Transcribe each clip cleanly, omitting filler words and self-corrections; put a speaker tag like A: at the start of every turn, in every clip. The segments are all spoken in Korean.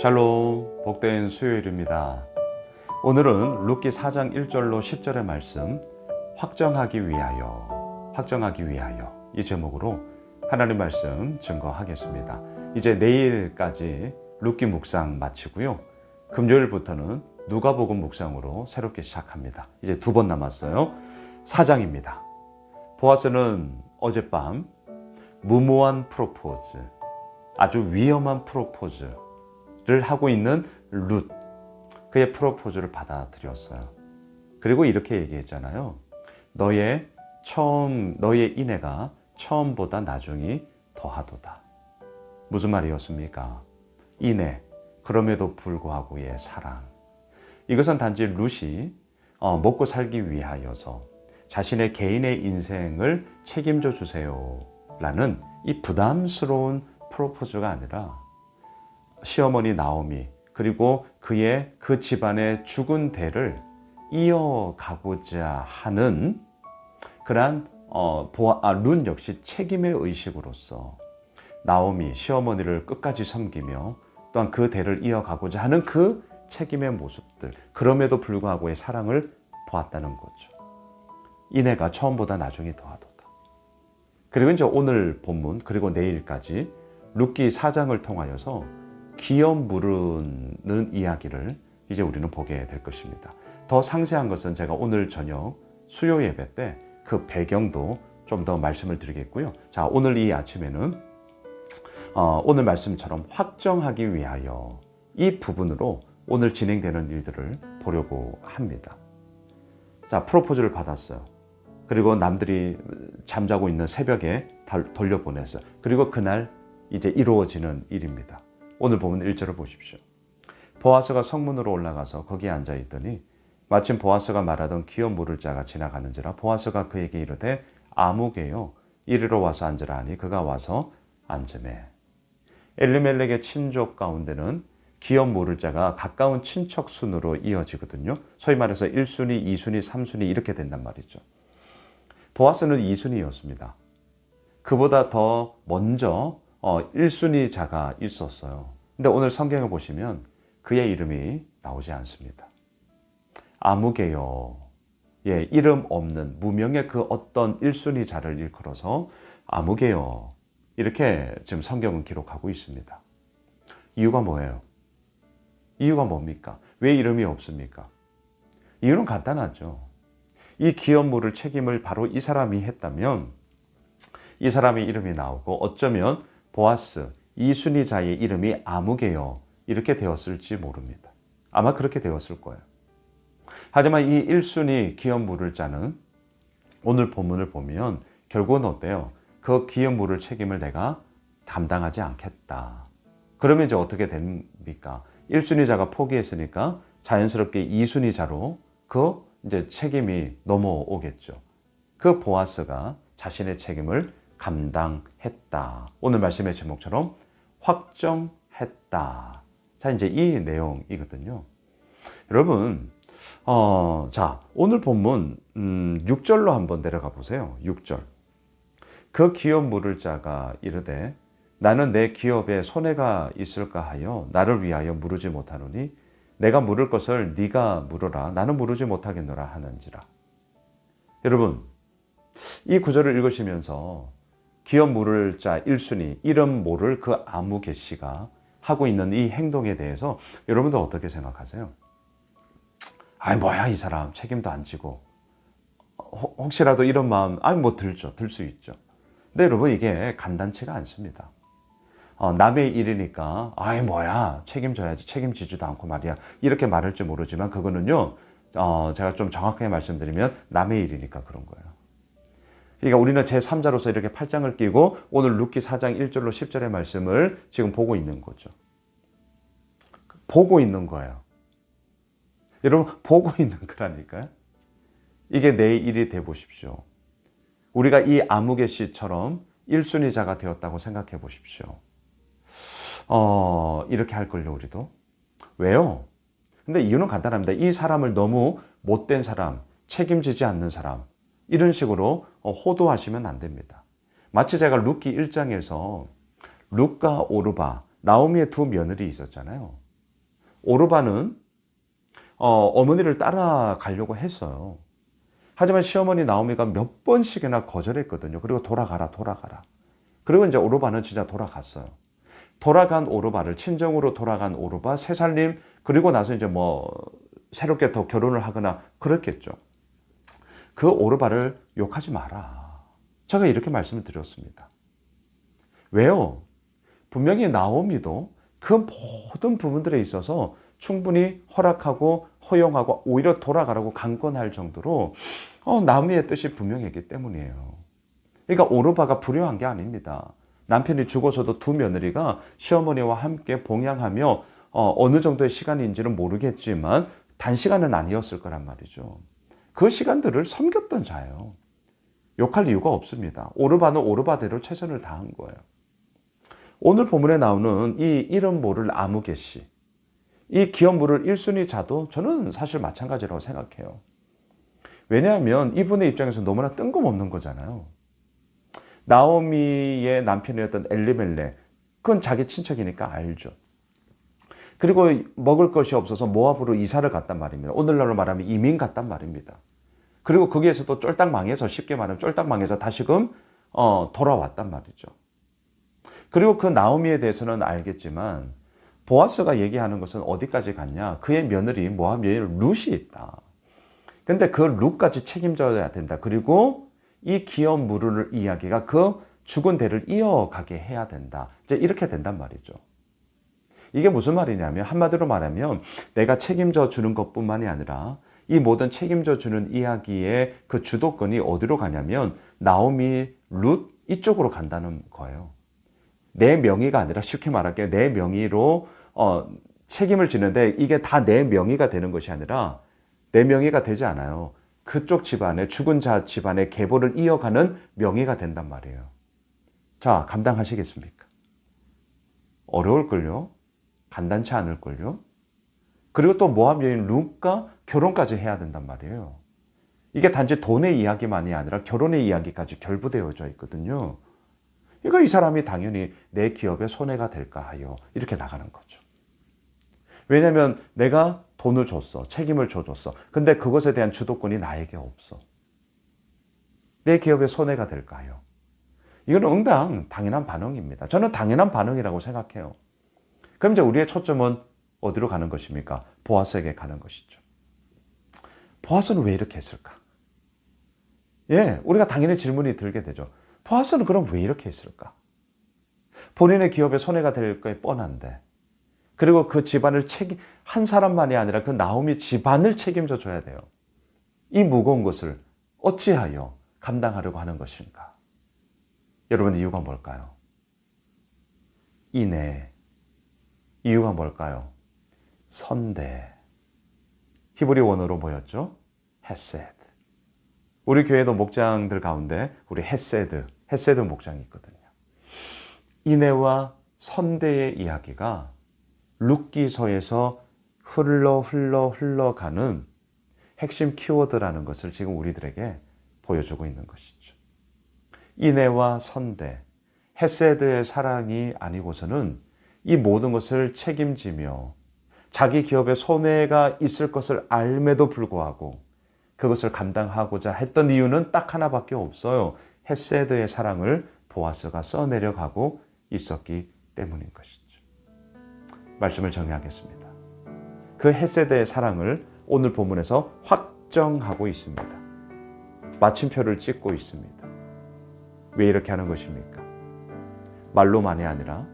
A: 샬롬, 복된 수요일입니다. 오늘은 룻기 4장 1절로 10절의 말씀 확정하기 위하여 이 제목으로 하나님 말씀 증거하겠습니다. 이제 내일까지 룻기 묵상 마치고요. 금요일부터는 누가복음 묵상으로 새롭게 시작합니다. 이제 2번 남았어요. 4장입니다. 보아스는 어젯밤 무모한 프로포즈, 아주 위험한 프로포즈를 하고 있는 룻, 그의 프로포즈를 받아들였어요. 그리고 이렇게 얘기했잖아요. 너의 인애가 처음보다 나중이 더하도다. 무슨 말이었습니까? 인애, 그럼에도 불구하고의 사랑. 이것은 단지 룻이 먹고 살기 위하여서 자신의 개인의 인생을 책임져 주세요 라는 이 부담스러운 프로포즈가 아니라 시어머니 나오미 그리고 그 집안의 죽은 대를 이어가고자 하는 그러한 룻 역시 책임의 의식으로서 나오미 시어머니를 끝까지 섬기며 또한 그 대를 이어가고자 하는 그 책임의 모습들, 그럼에도 불구하고의 사랑을 보았다는 거죠. 인애가 처음보다 나중이 더하도다. 그리고 이제 오늘 본문 그리고 내일까지 룻기 4장을 통하여서 기업 무르는 이야기를 이제 우리는 보게 될 것입니다. 더 상세한 것은 제가 오늘 저녁 수요 예배 때 그 배경도 좀 더 말씀을 드리겠고요. 자, 오늘 이 아침에는 오늘 말씀처럼 확정하기 위하여 이 부분으로 오늘 진행되는 일들을 보려고 합니다. 자, 프로포즈를 받았어요. 그리고 남들이 잠자고 있는 새벽에 돌려보냈어요. 그리고 그날 이제 이루어지는 일입니다. 오늘 보면 1절을 보십시오. 보아스가 성문으로 올라가서 거기에 앉아 있더니 마침 보아스가 말하던 기업 물을 자가 지나가는지라 보아스가 그에게 이르되 아무개요 이리로 와서 앉으라 하니 그가 와서 앉으매. 엘리멜렉의 친족 가운데는 기업 물을 자가 가까운 친척 순으로 이어지거든요. 소위 말해서 1순위, 2순위, 3순위 이렇게 된단 말이죠. 보아스는 2순위였습니다. 그보다 더 먼저 1순위 자가 있었어요. 근데 오늘 성경을 보시면 그의 이름이 나오지 않습니다. 아무개요. 예, 이름 없는 무명의 그 어떤 1순위 자를 일컬어서 아무개요. 이렇게 지금 성경은 기록하고 있습니다. 이유가 뭐예요? 이유가 뭡니까? 왜 이름이 없습니까? 이유는 간단하죠. 이 기업 물을 책임을 바로 이 사람이 했다면 이 사람의 이름이 나오고 어쩌면 보아스, 이순위자의 이름이 아무개요 이렇게 되었을지 모릅니다. 아마 그렇게 되었을 거예요. 하지만 이 1순위 기업 물을 자는 오늘 본문을 보면 결국은 어때요? 그 기업 물을 책임을 내가 감당하지 않겠다. 그러면 이제 어떻게 됩니까? 1순위자가 포기했으니까 자연스럽게 2순위자로 그 이제 책임이 넘어오겠죠. 그 보아스가 자신의 책임을 감당했다. 오늘 말씀의 제목처럼 확정했다. 자, 이제 이 내용이거든요. 여러분, 자, 오늘 본문 6절로 한번 내려가 보세요. 6절. 그 기업 물을 자가 이르되 나는 내 기업에 손해가 있을까 하여 나를 위하여 물으지 못하노니 내가 물을 것을 네가 물어라. 나는 물으지 못하겠노라 하는지라. 여러분, 이 구절을 읽으시면서 기업 물을 자 1순위, 이름 모를 그 아무개 씨가 하고 있는 이 행동에 대해서 여러분들 어떻게 생각하세요? 아이 뭐야 이 사람 책임도 안 지고 혹시라도 이런 마음 들 수 있죠. 근데 여러분 이게 간단치가 않습니다. 남의 일이니까 아이 뭐야 책임져야지 책임지지도 않고 말이야 이렇게 말할지 모르지만 그거는요 제가 좀 정확하게 말씀드리면 남의 일이니까 그런 거예요. 그러니까 우리는 제3자로서 이렇게 팔짱을 끼고 오늘 룻기 4장 1절로 10절의 말씀을 지금 보고 있는 거죠. 보고 있는 거예요. 여러분 보고 있는 거라니까요. 이게 내 일이 돼 보십시오. 우리가 이 아무개 씨처럼 1순위자가 되었다고 생각해 보십시오. 이렇게 할걸요 우리도. 왜요? 근데 이유는 간단합니다. 이 사람을 너무 못된 사람, 책임지지 않는 사람 이런 식으로 호도하시면 안 됩니다. 마치 제가 룻기 1장에서 룻과 오르바, 나오미의 두 며느리 있었잖아요. 오르바는 어머니를 따라가려고 했어요. 하지만 시어머니 나오미가 몇 번씩이나 거절했거든요. 그리고 돌아가라. 그리고 이제 오르바는 진짜 돌아갔어요. 돌아간 오르바를, 친정으로 돌아간 오르바, 새 살림, 그리고 나서 이제 뭐 새롭게 더 결혼을 하거나 그랬겠죠. 그 오르바를 욕하지 마라. 제가 이렇게 말씀을 드렸습니다. 왜요? 분명히 나오미도 그 모든 부분들에 있어서 충분히 허락하고 허용하고 오히려 돌아가라고 강권할 정도로 나오미의 뜻이 분명했기 때문이에요. 그러니까 오르바가 불효한 게 아닙니다. 남편이 죽어서도 두 며느리가 시어머니와 함께 봉양하며 어느 정도의 시간인지는 모르겠지만 단시간은 아니었을 거란 말이죠. 그 시간들을 섬겼던 자예요. 욕할 이유가 없습니다. 오르바는 오르바대로 최선을 다한 거예요. 오늘 본문에 나오는 이 이름 모를 아무개씨, 이 기업 물을 1순위 자도 저는 사실 마찬가지라고 생각해요. 왜냐하면 이분의 입장에서 너무나 뜬금없는 거잖아요. 나오미의 남편이었던 엘리멜렉, 그건 자기 친척이니까 알죠. 그리고 먹을 것이 없어서 모압으로 이사를 갔단 말입니다. 오늘날로 말하면 이민 갔단 말입니다. 그리고 거기에서도 쫄딱 망해서, 쉽게 말하면 쫄딱 망해서 다시금 돌아왔단 말이죠. 그리고 그 나오미에 대해서는 알겠지만 보아스가 얘기하는 것은 어디까지 갔냐? 그의 며느리 모압 여인 룻이 있다. 근데 그 룻까지 책임져야 된다. 그리고 이 기업 무르를 이야기가 그 죽은 대를 이어가게 해야 된다. 이제 이렇게 된단 말이죠. 이게 무슨 말이냐면 한마디로 말하면 내가 책임져 주는 것뿐만이 아니라 이 모든 책임져 주는 이야기의 그 주도권이 어디로 가냐면 나오미, 룻 이쪽으로 간다는 거예요. 내 명의가 아니라 쉽게 말할게요. 내 명의로 책임을 지는데 이게 다 내 명의가 되는 것이 아니라 내 명의가 되지 않아요. 그쪽 집안의 죽은 자 집안의 계보를 이어가는 명의가 된단 말이에요. 자, 감당하시겠습니까? 어려울걸요? 간단치 않을걸요? 그리고 또 모압 여인 룻과 결혼까지 해야 된단 말이에요. 이게 단지 돈의 이야기만이 아니라 결혼의 이야기까지 결부되어져 있거든요. 그러니까 이 사람이 당연히 내 기업에 손해가 될까 하여 이렇게 나가는 거죠. 왜냐하면 내가 돈을 줬어. 책임을 줘줬어. 근데 그것에 대한 주도권이 나에게 없어. 내 기업에 손해가 될까 하여. 이건 응당 당연한 반응입니다. 저는 당연한 반응이라고 생각해요. 그럼 이제 우리의 초점은 어디로 가는 것입니까? 보아스에게 가는 것이죠. 보아스는 왜 이렇게 했을까? 예, 우리가 당연히 질문이 들게 되죠. 보아스는 그럼 왜 이렇게 했을까? 본인의 기업에 손해가 될 게 뻔한데, 그리고 그 집안을 한 사람만이 아니라 그 나오미 집안을 책임져 줘야 돼요. 이 무거운 것을 어찌하여 감당하려고 하는 것인가? 여러분, 이유가 뭘까요? 인내. 이유가 뭘까요? 선대. 히브리 원어로 뭐였죠? 헤세드. 우리 교회도 목장들 가운데 우리 헤세드 목장이 있거든요. 인애와 선대의 이야기가 룻기서에서 흘러가는 핵심 키워드라는 것을 지금 우리들에게 보여주고 있는 것이죠. 인애와 선대, 헤세드의 사랑이 아니고서는 이 모든 것을 책임지며 자기 기업에 손해가 있을 것을 알매도 불구하고 그것을 감당하고자 했던 이유는 딱 하나밖에 없어요. 헤세드의 사랑을 보아스가 써내려가고 있었기 때문인 것이죠. 말씀을 정리하겠습니다. 그 헤세드의 사랑을 오늘 본문에서 확정하고 있습니다. 마침표를 찍고 있습니다. 왜 이렇게 하는 것입니까? 말로만이 아니라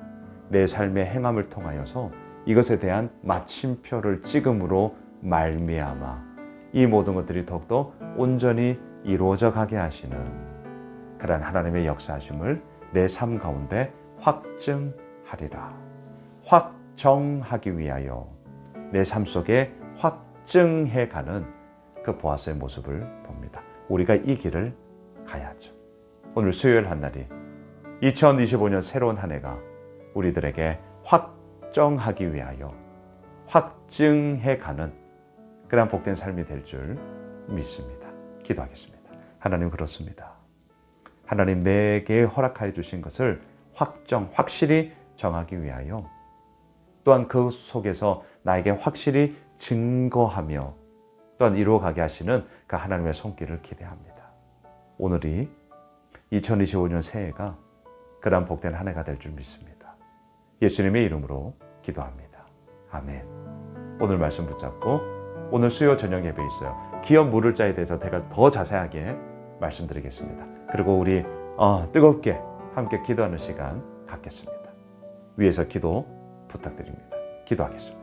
A: 내 삶의 행함을 통하여서 이것에 대한 마침표를 찍음으로 말미암아 이 모든 것들이 더욱더 온전히 이루어져 가게 하시는 그러한 하나님의 역사하심을 내 삶 가운데 확증하리라. 확정하기 위하여 내 삶 속에 확증해가는 그 보아스의 모습을 봅니다. 우리가 이 길을 가야죠. 오늘 수요일 한 날이 2025년 새로운 한 해가 우리들에게 확정하기 위하여 확증해가는 그런 복된 삶이 될 줄 믿습니다. 기도하겠습니다. 하나님, 그렇습니다. 하나님, 내게 허락하여 주신 것을 확실히 정하기 위하여 또한 그 속에서 나에게 확실히 증거하며 또한 이루어가게 하시는 그 하나님의 손길을 기대합니다. 오늘이 2025년 새해가 그러한 복된 한 해가 될 줄 믿습니다. 예수님의 이름으로 기도합니다. 아멘. 오늘 말씀 붙잡고 오늘 수요 저녁 예배 있어요. 기업 물을 자에 대해서 제가 더 자세하게 말씀드리겠습니다. 그리고 우리 뜨겁게 함께 기도하는 시간 갖겠습니다. 위에서 기도 부탁드립니다. 기도하겠습니다.